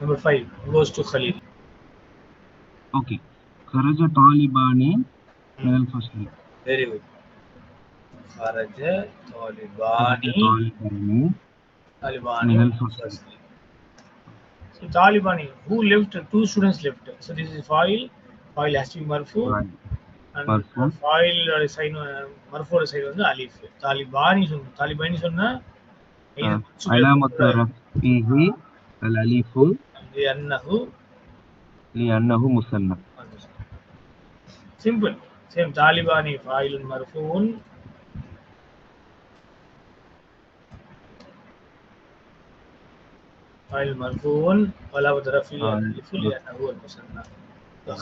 Number 5 goes to Khalil. Okay. Kharaja Talibani min al-fasli. Very good. Kharaja Kharaja Talibani min al-fasli. So Talibani, who left? Two students left. So this is file. File has to be marfu. And Marfu. file sign marfu side வந்து alif. Talibani சொன்னா علامة رفعه الألف لأنه مثنى. Simple. Same. Talibani file marfuun. فاعل مرفوع وعلامة رفعه الألف لأنه هو المثنى.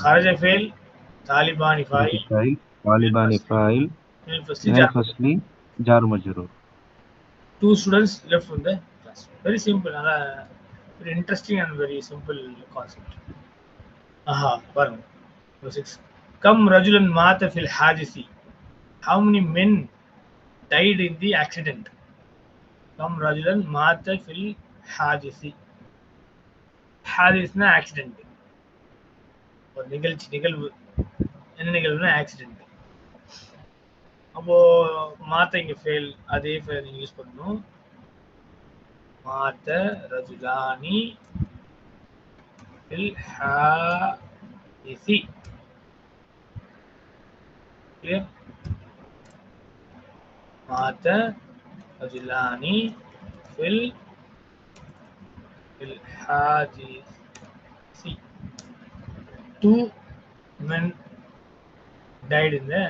خرج فعل طالبان فاعل من الفصل جار مجرور. Two students left from the class. Very simple. Very interesting and very simple concept. Number 6. Kam rajulan mata fil hadisi. How many men died in the accident? Kam rajulan mata fil hadisi. Hadisna accident. ஒரு நிகழ்வு என்ன நிகழ்வுனா accident. அப்போ மாத்த இங்க fail, அதே fail நீங்க use பண்ணணும். மாத்த ரஜுலானி ஃபில் ஹாதிசி. கிளியர்? மாத்த ரஜுலானி fill ஹாதிசி. Two men died in the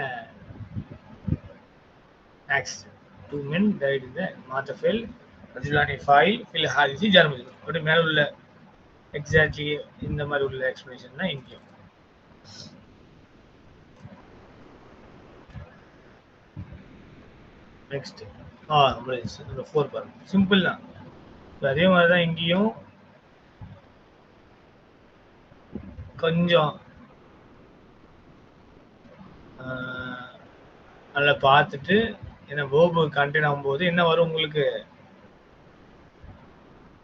accident. Two men died in the Mata fell. Rajulani file fil hadisi Germany. அப்படி மேல உள்ள எக்ஸாக்ட்லி இந்த மாதிரி உள்ள எக்ஸ்பிளனேஷன் தான் இங்கேயும். நெக்ஸ்ட் நம்பர் 4 பாருங்க. சிம்பிள் தான். அதே மாதிரி தான் இங்கேயும் கொஞ்சம் நல்லா பார்த்துட்டு என்ன வேர்பு கண்டெயின் ஆகும்போது என்ன வரும் உங்களுக்கு?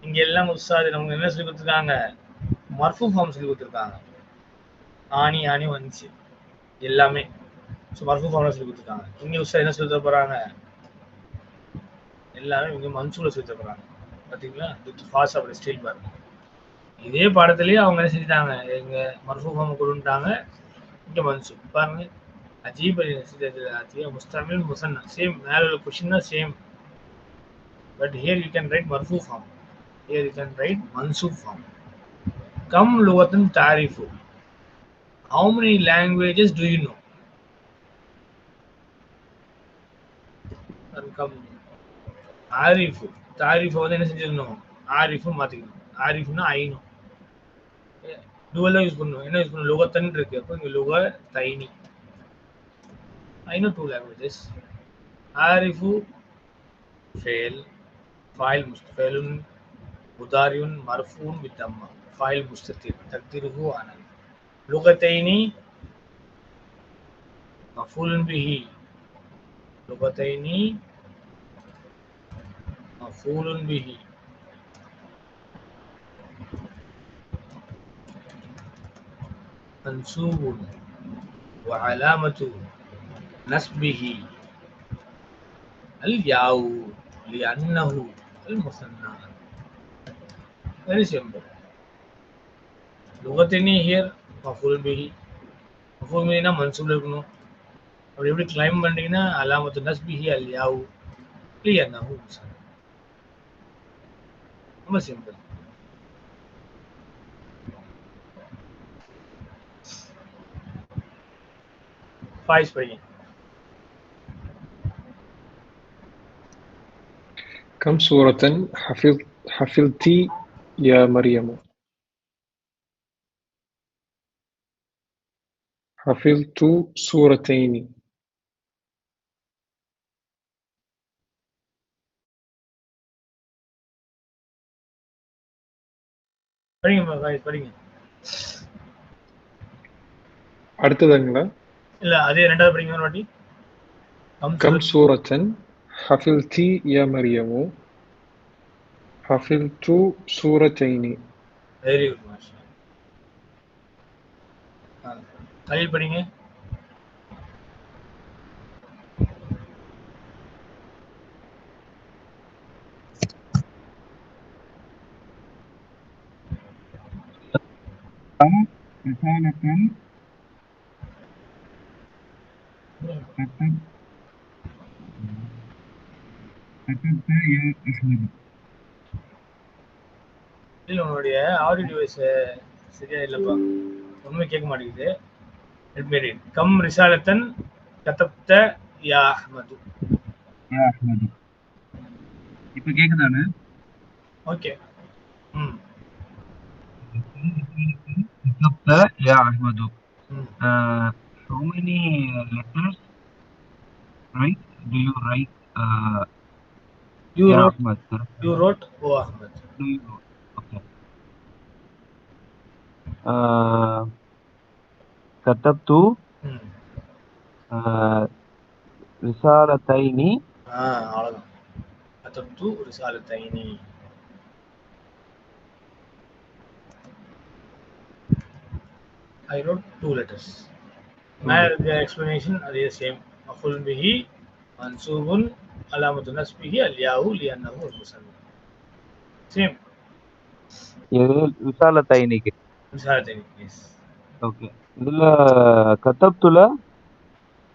இங்க எல்லாம் உஸ்தாது நமக்கு என்ன சொல்லி கொடுத்துருக்காங்க? மர்ஃபூ ஃபார்ம் சொல்லி கொடுத்துருக்காங்க. ஆணி வந்துச்சு எல்லாமே. ஸோ மர்ஃபூ ஃபார்ம்ல சொல்லி கொடுத்துருக்காங்க. இங்க உஸ்தாது என்ன சொல்லி தர போறாங்க? எல்லாமே இங்க மன்சூல சொல்லி தர போறாங்க. பாத்தீங்களா? ஃபாஸ்ட் அப்படி ஸ்டைல் பாருங்க. இதே பாடத்திலேயே அவங்க என்ன செஞ்சுட்டாங்க? எங்க மர்ஃபூ ஃபார்ம் கொடுத்துட்டாங்க. இங்க மன்சூப் பாருங்க. अजीब आती है मुस्तमिल मुसन्ना सेम मैल क्वेश्चन ना same but here you can write marfu form, here you can write mansub form. Kam lughatan ta'rifu, how many languages do you know? Kam arifu ta'rifu வந்து என்ன செஞ்சிரணும்? arifu மாத்திக்கணும். arifuna ஐனோ dual யூஸ் பண்ணனும். என்ன use பண்ணனும்? lughatan இருக்கு. அப்ப இங்க lughataini. I know 2 languages. Arifu fail, file mustafilun, mudariun, marfuun with dhamma, file mustatir, taqdiruhu ana. Lughataini maf'ulun bihi, lughataini maf'ulun bihi, mansubun wa alamatu نسبه الياء لأنه المثنى. Very simple. لغتني here مفعول به. مفعول به منصوب இருக்கணும். அப்படி எப்படி claim பண்ணீங்கன்னா அலாமத்து நஸ்பிஹி அல்யாவு லியன்னஹு முஸன்னா. ரொம்ப simple. Faiz படிங்க. كم سورة حفظت يا مريم؟ حفظت سورتين. படிங்க. அடுத்ததுங்களா? இல்ல அதே ரெண்டாவது படிங்க ஒரு வாட்டி. கம் சூரத்தன் ஹஃபில்தி யா மரியமு ஹஃபில்து சூரத்தைனி. வெரி குட் மாஷா. கலீல் படிங்க. كم رسالة كتبت يا أحمد. இல்லை உன்னுடைய ஆடியோ டிவைஸ் சரியா இல்லைப்பா, ஒன்றுமே கேட்க மாட்டேங்குது. கம் ரிசாலத்தன் கதப்த யா அஹ்மது. يا أحمد. இப்போ கேக்குதானே? Okay. كتبت يا أحمد. How many letters right do you write? You يا wrote, أحمد. you wrote O Ahmed. Do you wrote? Okay. كتبت رسالتين. அவ்வளோதான். கதப்து ரிசாலத்தைனி. I wrote 2 letters. மேல இருக்க எக்ஸ்பிளனேஷன் அதே சேம். மஃபூல் பிஹி மன்சூபுன் அலாமத்து நஸ்பிஹி அல்யாஹு லிஅன்னஹு முஸன்னத். சேம். இது ரிசாலத்தைனிக்கு. ரிசாலத்தைனி. எஸ். ஓகே. இதுல கதப்துல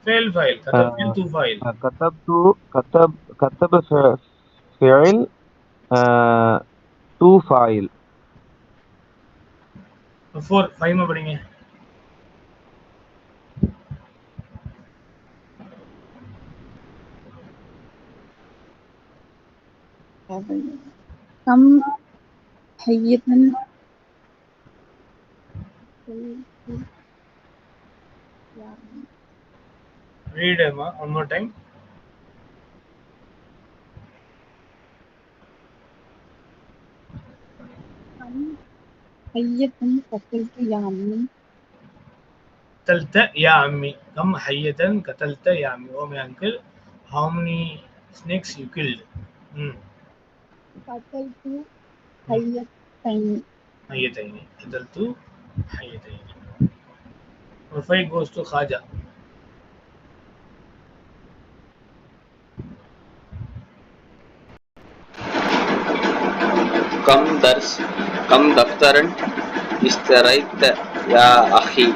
فعل كتب فعل تو فاعل. كتب فعل تو فاعل. 4 5 படிங்க. كم حية read one more time. كم حية قتلت يا عمي. قتلت يا عمي. كم حية قتلت يا عمي. Oh my uncle, how many snakes you killed? قتلت حيتين. قتلت حيتين. Number 5 goes to Khaja. كم دفترا اشتريت يا أخي.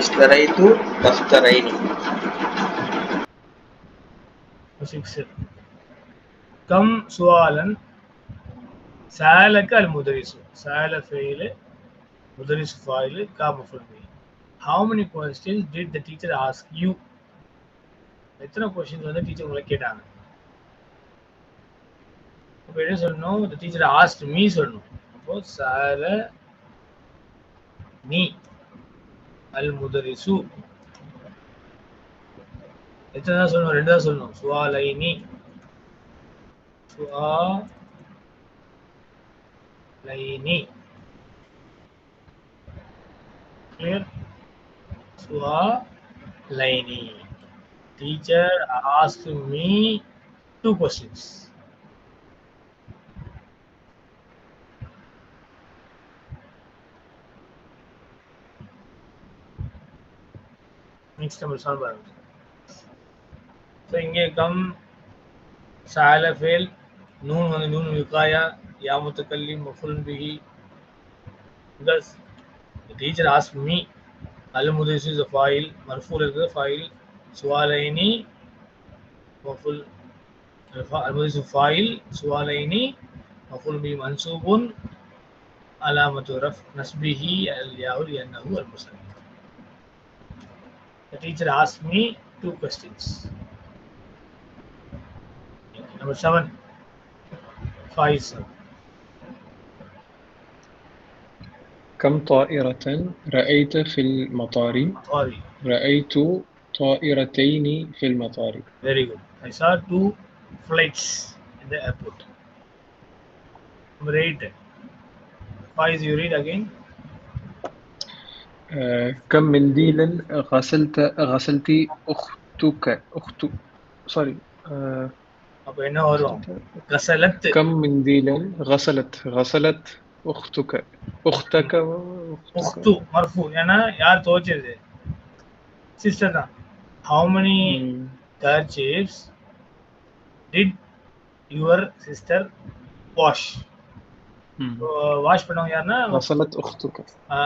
اشتريت دفترين. 6 كم سؤالا سألك المدرس. سأل فعل مدرس فاعل का मफूल भी. How many questions did the teacher ask you? எத்தனை क्वेश्चंस வந்து டீச்சர் உங்களை கேட்டாங்க? அப்ப என்ன சொல்லணும்? the teacher asked me சொல்லணும். அப்போ سأل நீ المدرسு. எத்தனை தான் சொல்லணும்? 2 தான் சொல்லணும். சுவாலைனி. சுவாலைனி. clear? Sualaini. Teacher asked me 2 questions. Next number solve. So inge kam sa'ala fail noon வந்து noon wiqaya ya mutakallim maf'ul bihi. Because the teacher asked me. al-mudarris is a fa'il. marfu is a fa'il. sualaini maf'ul. al-mudarris fa'il. sualaini maf'ul bihi mansubun alamatu raf nasbihi al-ya'u li'annahu al-musannad. The teacher asked me 2 questions. Number 7. 5. كم طائرة رأيت في المطار؟ Sorry. رأيت طائرتين في المطار. Very good. I saw 2 flights in the airport. Number 8. 5 you read again. كم منديلا غسلت أختك. sorry. அப்ப என்ன வரும்? கசலத். كم منديل غسلت أختك أختك உக்து மர்ஃபு. ஏன்னா யார் துவைச்சது? Sister தான். How many kerchiefs did your sister wash? Wash பண்ணவங்க யாருன்னா غسلت أختك.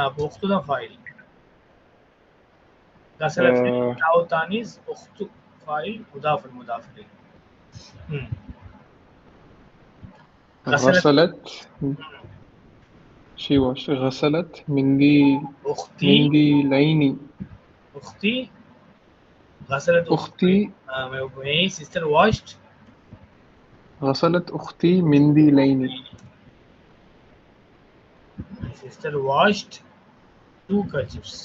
அப்போ உக்து தான் foil. கசலத் தாவு தானிஸ் உக்து foil முதாஃப் முதாஃப் இலைஹ். غسلت she washed غسلت منديلين أختي غسلت أختي my sister washed غسلت أختي منديلين. my sister washed 2 kerchiefs.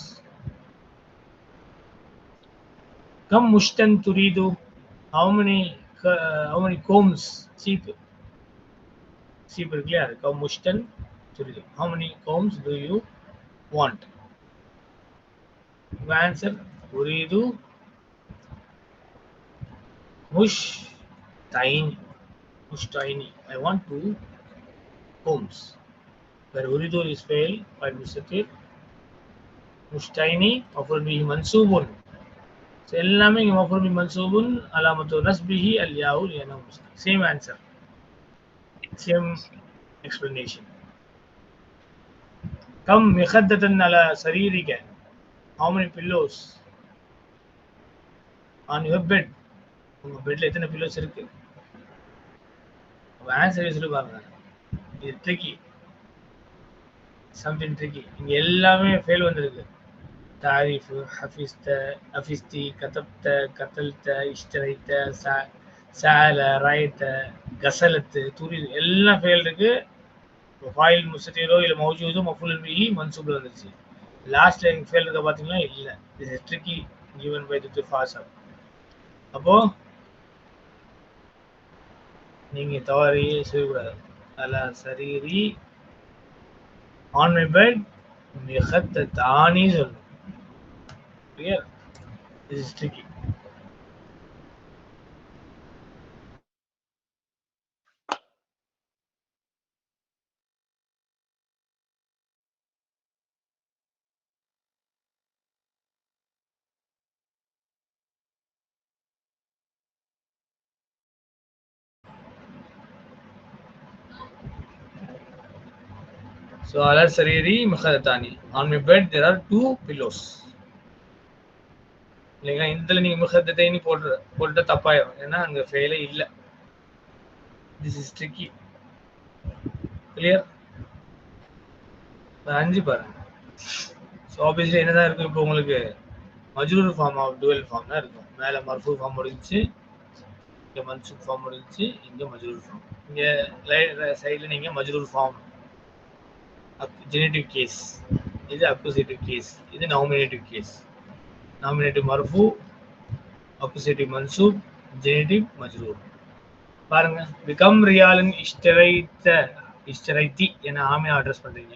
كم مشتن تريد? how many combs? sheep clear. كم مشتن تريد? how many combs do you want? the answer أريد مشتين. I want 2 combs. where أريد is fail by مستتر. مشتين مفعول به منصوب. எல்லாமே இங்க மஃபூல் பிஹி மன்சூபுன் அலாமத்து நஸ்பிஹி அல் யாஉ லிஅன்னஹு முஸ்தக். Same answer, same explanation. கம் மிஹத்தன் அலா சரீரிக? how many pillows on your bed? உங்க பெட்ல எத்தனை பில்லோஸ் இருக்கு? ஆன்சர் சொல்லி பாருங்க. இது ட்ரிக்கி, சம்திங் ட்ரிக்கி. இங்க எல்லாமே ஃபெயில் வந்திருக்கு. تعريف حفظت حفظتي كتبت قتلت اشتريت سأل رأيت غسلت تريد எல்லாம் ஃபெயில் இருக்கு. ஃபைல் முஸ்தீரோ இல்ல மௌஜூதோ மஃபூல் பிஹி மன்சூப்ல வந்துருச்சு. லாஸ்ட் லைன் ஃபெயில் இருக்க பாத்தீங்களா? இல்ல. this is tricky given by the fasab. அப்போ நீங்க தவறி செய்யக்கூடாது. அலா சரீரி on my bed மிஹத்ததானி சொல்லணும். Clear? This is tricky. So ala sariri mikhadatani. On my bed there are 2 pillows. இல்லைங்களா? இதுல நீங்க முகத்தத்தைன்னு போட்டு தப்பாயிரும். ஏன்னா அங்க ஃபெயிலே இல்ல. This is tricky. கிளியர்? 5 பாருங்க. ஸோ ஆப்வியஸ்லி என்னதான் இருக்கும்? இப்போ உங்களுக்கு மஜ்ரூர் ஃபார்ம் ஆஃப் டுவல் ஃபார்ம் தான் இருக்கும். மேல மர்ஃபூ ஃபார்ம் முடிஞ்சிச்சு, இங்க மன்சூப் ஃபார்ம் முடிஞ்சிச்சு, இங்க மஜ்ரூர் ஃபார்ம். இங்க சைடுல நீங்க மஜ்ரூர் ஃபார்ம், ஜெனடிவ் கேஸ், இது அக்யூசேட்டிவ் கேஸ், இது நாமினேட்டிவ் கேஸ். Nominative மர்ஃபூ, accusative மன்சூப், ஜெனடிவ் மஜ்ரூர். பாருங்க. பிகம் ரியாலின் இஷ்டரைத்தி என ஆமியா அட்ரஸ் பண்றீங்க.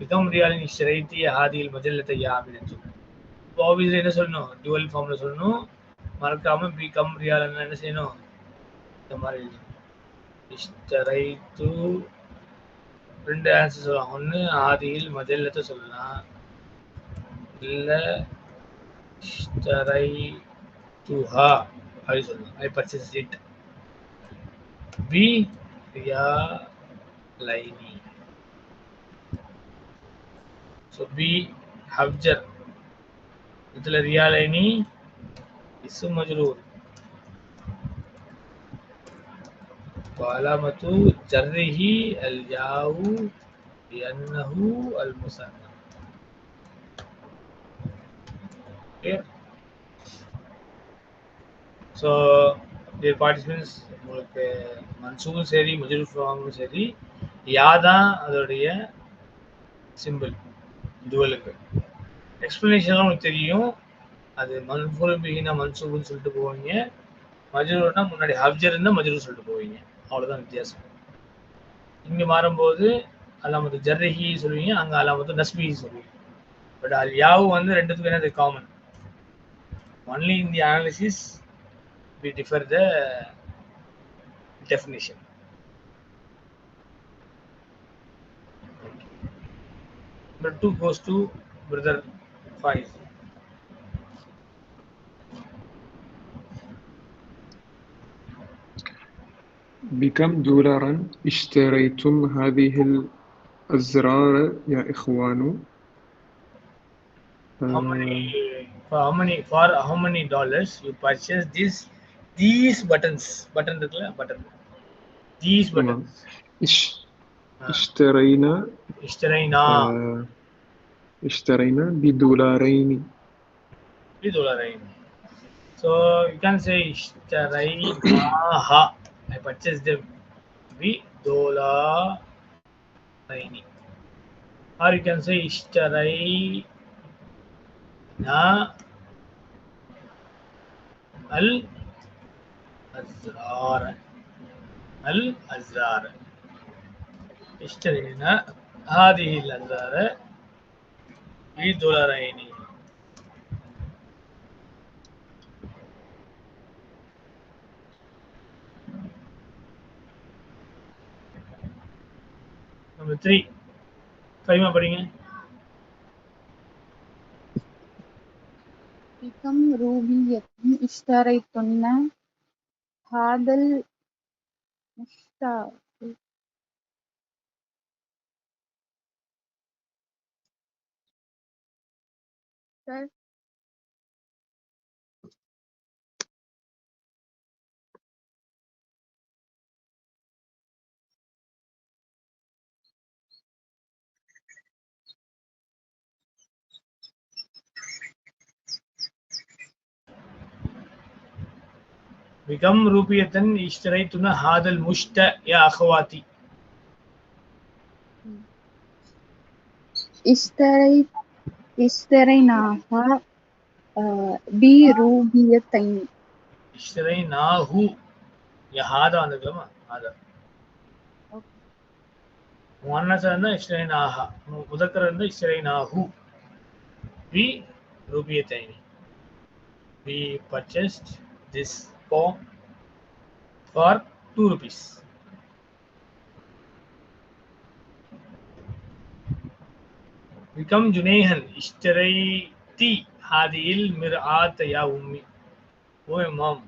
பிகம் ரியாலின் இஷ்டரைத்தி ஹாதியில் மஜல்லத்தை ஆமினத்து. இப்போ ஆப்வியஸ்லி என்ன சொல்லணும்? டுவல் ஃபார்ம்ல சொல்லணும். மறக்காம பிகம் ரியாலின் என்ன செய்யணும்? இந்த மாதிரி இஷ்டரைத்து 2 ஆன்சர் சொல்லலாம். ஒன்று ஆதியில் மஜல்லத்தை சொல்லலாம், இல்ல اشتريتها அப்படி சொல்லலாம். I purchased it. B ريالين. So B حفجر. இதுல ريالين اسم مجرور وعلامة جره الياء لأنه المثنى. ஸோ டியர் பார்ட்டிசிபென்ட்ஸ், உங்களுக்கு மன்சூபும் சரி மஜ்ரூர் ஃபார்மும் சரி யாதான் அதோடைய சிம்பிள் டுவலுக்கு. எக்ஸ்பிளனேஷன்லாம் உங்களுக்கு தெரியும். அது மன்ஃபூல் பிஹினா மன்சூபுன்னு சொல்லிட்டு போவீங்க, மஜ்ரூர்னா முன்னாடி ஹப்ஜர் இருந்தால் மஜ்ரூர் சொல்லிட்டு போவீங்க. அவ்வளோதான் வித்தியாசம். இங்கே மாறும்போது அலாமத்து ஜர்ரிஹி சொல்லுவீங்க, அங்கே அலாமத்து நஸ்பி சொல்லுவீங்க. பட் அது யாவும் வந்து ரெண்டுத்துக்கும் என்னது common. Only in the analysis we differ the definition. Number 2 goes to brother Faiz. بكم دولارا اشتريتم هذه الأزرار يا إخوان؟ How many dollars you purchase these buttons? Button button. These buttons. اشترينا بدولارين. So you can say اشتريناها. I purchased them بدولارين. Or you can say اشترينا الأزرار. اشترينا هذه الأزرار بدولارين. Number 3. Faima படிங்க. بكم روبية اشتريتن هذا المشتاق؟ بكم روبية اشتريتن هذا المشت يا أخواتي؟ اشتريناها بروبيتين. اشتريناه يا هذا عندكما هذا مؤنث عندنا اشتريناها مذكر عندنا اشتريناه بروبيتين. We purchased this comb for 2 rupees. بكم جنيها اشتريتي هذه المرآة يا أمي؟ Oh mom,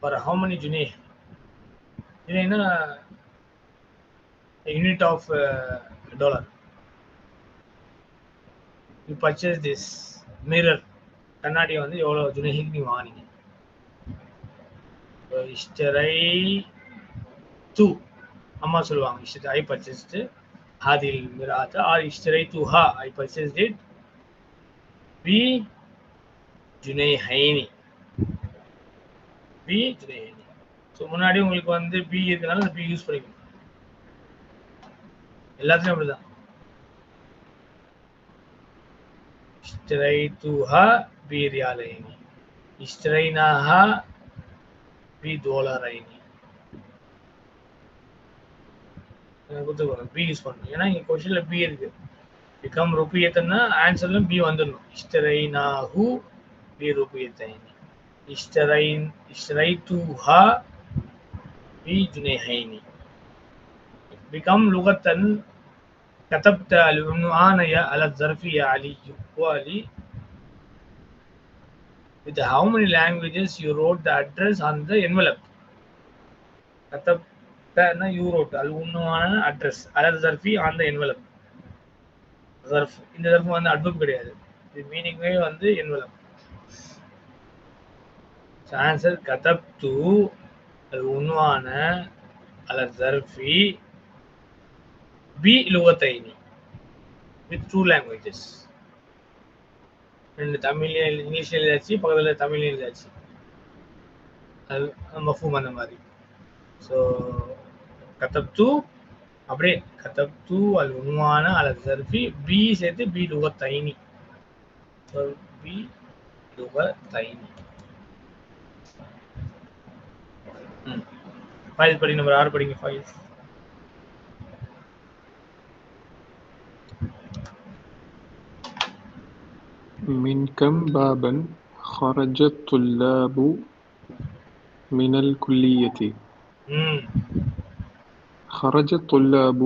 for how many جنيه? جنيه a unit of dollar. You purchase this mirror. கண்ணாடி வந்து எவ்வளவு ஜுனேஹிக்கு நீ வாங்கினீங்க? اشتريت அம்மா சொல்லுவாங்க I purchased هذه المرآة or اشتريتها I purchased it بجنيهين. So முன்னாடி உங்களுக்கு வந்து பி இருக்கனால அந்த பி யூஸ் பண்ணிக்கணும். எல்லாத்துலயும் அப்படிதான். اشتريتها بريالين اشتريناها بدولارين. பி யூஸ் பண்ணணும். ஏன்னா இங்க கொஸ்டின்ல பி இருக்கு. பிகம் ருபியத்தன்னா ஆன்சர்ல பி வந்துடணும். اشتريناه بربيتين اشتريتها بجنيهين. بكم لغة كتبت العنوان على الظرف يا علي؟ وعلي, with how many languages you wrote the address on the envelope? كتبتنا you wrote العنوان address على الظرف on the envelope. ظرف இந்த ظرف வந்து adverb கிடையாது. இது மீனிங்கே வந்து envelope. So answer كتبت العنوان على الظرف بلغتين with 2 languages. ரெண்டு தமிழ்ல இங்கிலீஷ்ல எழுதாச்சு, பக்கத்துல தமிழ்ல எழுதாச்சு. அது மஃபூம் அந்த மாதிரி. ஸோ கத்தப்து அப்படியே கத்தப்து அல் உன்வான அல் சர்ஃபி பி சேர்த்து பி லுகத்தைனி. ஸோ பி லுகத்தைனி. ஃபைல் படி நம்பர் 6 படிங்க ஃபைல். من كم بابا خرج الطلاب من الكلية؟ ம் خرج الطلاب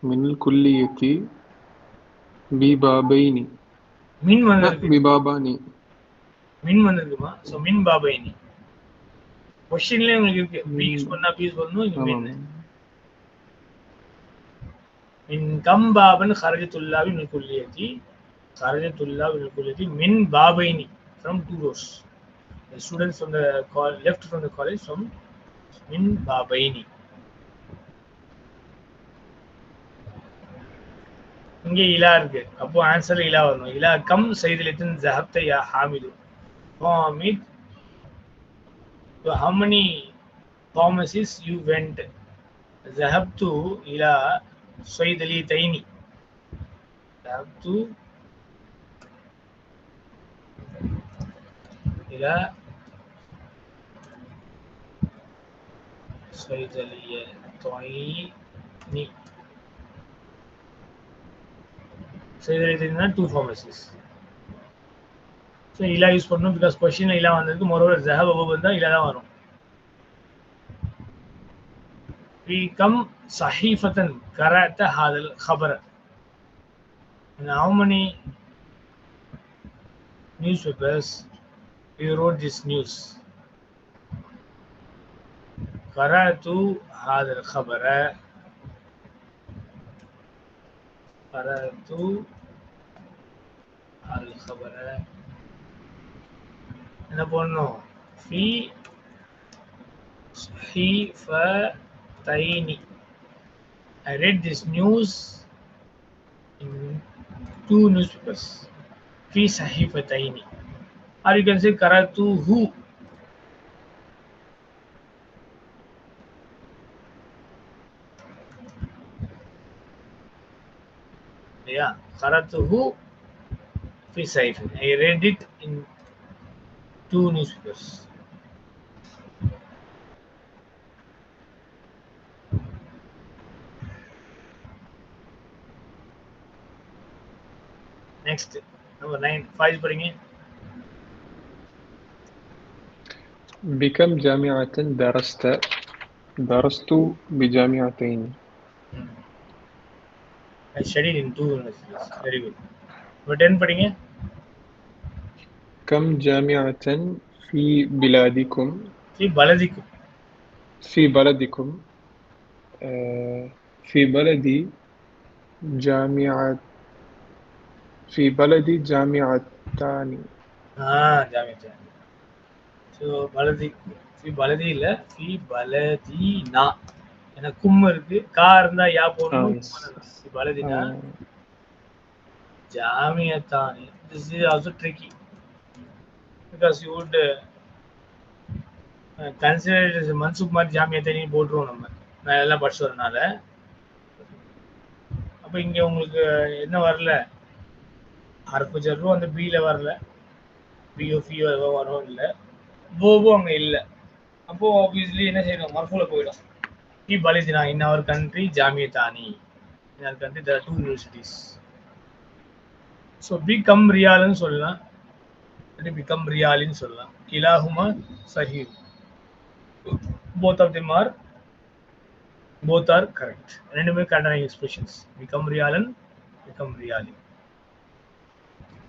من الكلية ببابين மின் வந்திருக்கு ببابان மின் வந்திருக்குமா ஸோ மின் பாபைனி கொஸ்டின்லேயே உங்களுக்கு இருக்கு பி யூஸ் பண்ணா பி யூஸ் பண்ணணும் இங்க மின் آمام மின் கம் பாபன் خرج الطلاب من الكلية خرج الطلاب من الكلية மின் பாபைனி from two doors. The students from the left from the college from min babaini. இங்கே இலா இருக்கு அப்போ ஆன்சர் இலா வரணும் இலா கம் சைதிலத்தின் ஜஹப்த யா ஹாமிது ஹாமித் so how many pharmacies you went ذهبت إلى صيدليتين ذهبت إلى صيدليتين صيدليتين two pharmacies. So إلى use பண்ணணும் because question إلى வந்ததுக்கு moreover ذهب above வந்தா إلى தான் வரும். في كم صحيفة قرأت هذا الخبر and how many newspapers you wrote this news قرأت هذا الخبر قرأت هذا الخبر أنا بقول في صحيفتين I read this news in two newspapers في صحيفتين or you can say قرأته yeah قرأته في صحيفة I read it in two newspapers. Next number 9 5 படிங்க بكم جامعة درست؟ درست بجامعتين. I studied in two universities. Very good. Number 10 படிங்க كم جامعة في بلادكم؟ في بلدكم في بلدكم في بلدي جامعة في بلدي جامعتان. جامعتان. So بلدي في بلدي இல்ல في بلدينا ஏன்னா கும் இருக்கு கா இருந்தா யா போடணும் في بلدينا جامعتان. This is also tricky because you would consider it as மன்சூப் மாதிரி ஜாமியத்தானி போட்டுருவோம் நம்ம நான் எல்லாம் படிச்சு வரனால அப்போ இங்க உங்களுக்கு என்ன வரல ஹர்ஃபு ஜர்ரும் அந்த பில வரல பிஓ ஃபிஓ எதுவும் வரவும் இல்லை போவும் அங்கே இல்லை அப்போ ஆப்வியஸ்லி என்ன செய்யணும் மர்ஃபூல போயிடும் பி பலிதினா இன் அவர் கண்ட்ரி ஜாமியத்தானி in our country there two universities so பிகம் ரியால்னு சொல்லலாம் பிகம் ரியாலின்னு சொல்லலாம் கிலாஹுமா சஹீஹ் both of them are both are correct ரெண்டுமே கரெக்டான எக்ஸ்பிரஷன்ஸ் பிகம் ரியாலன் பிகம் ரியாலி